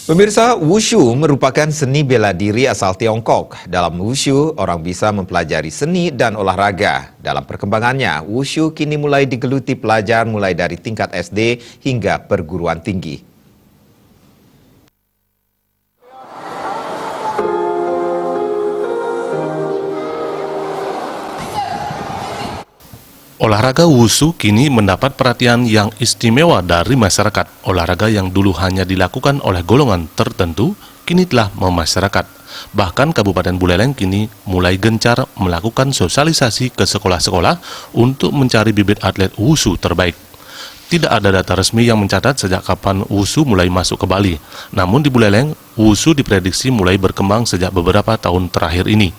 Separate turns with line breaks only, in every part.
Pemirsa, Wushu merupakan seni bela diri asal Tiongkok. Dalam Wushu, orang bisa mempelajari seni dan olahraga. Dalam perkembangannya, Wushu kini mulai digeluti pelajar mulai dari tingkat SD hingga perguruan tinggi.
Olahraga Wushu kini mendapat perhatian yang istimewa dari masyarakat. Olahraga yang dulu hanya dilakukan oleh golongan tertentu, kini telah memasyarakat. Bahkan Kabupaten Buleleng kini mulai gencar melakukan sosialisasi ke sekolah-sekolah untuk mencari bibit atlet Wushu terbaik. Tidak ada data resmi yang mencatat sejak kapan Wushu mulai masuk ke Bali. Namun di Buleleng, Wushu diprediksi mulai berkembang sejak beberapa tahun terakhir ini.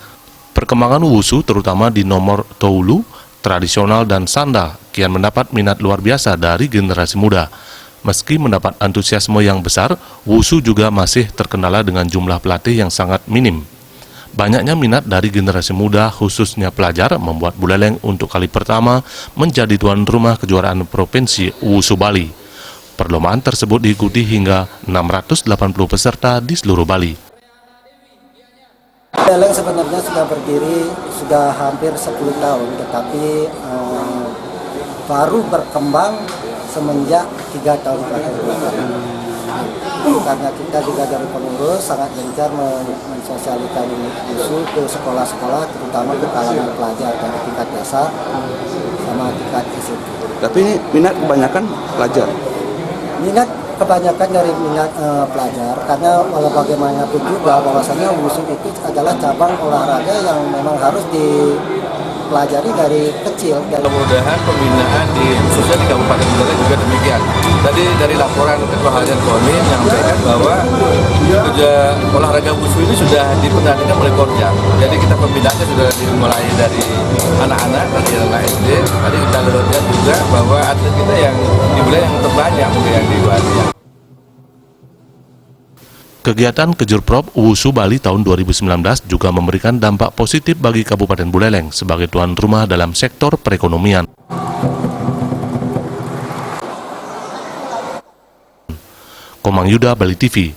Perkembangan Wushu terutama di nomor Toulu, tradisional dan sandal kian mendapat minat luar biasa dari generasi muda. Meski mendapat antusiasme yang besar, Wushu juga masih terkendala dengan jumlah pelatih yang sangat minim. Banyaknya minat dari generasi muda, khususnya pelajar, membuat Buleleng untuk kali pertama menjadi tuan rumah kejuaraan Provinsi Wushu Bali. Perlombaan tersebut diikuti hingga 680 peserta di seluruh Bali.
Buleleng sebenarnya sudah berdiri sudah hampir 10 tahun, tetapi baru berkembang semenjak 3 tahun terakhir. Karena kita juga dari pengurus sangat gencar mensosialisasikan Wushu ke sekolah-sekolah, terutama ke kalangan pelajar dari tingkat dasar sama tingkat SMP.
Tapi ini minat kebanyakan pelajar?
Minat kebanyakan dari minat pelajar, karena walau bagaimanapun juga bahwasanya Wushu itu adalah cabang olahraga yang memang harus dipelajari dari kecil.
Mudah-mudahan pembinaan khususnya di Kabupaten Buleleng juga demikian. Tadi dari laporan Ketua Harian Koni menyampaikan bahwa olahraga Wushu ini sudah dipertandingkan oleh Korja. Jadi kita pembinaannya sudah dimulai dari anak-anak, dari anak SD. Tadi kita lihat juga bahwa atlet kita yang di Buleleng yang terbanyak mungkin yang di Bali.
Kegiatan Kejurprov Wushu Bali tahun 2019 juga memberikan dampak positif bagi Kabupaten Buleleng sebagai tuan rumah dalam sektor perekonomian. Komang Yuda, Bali TV.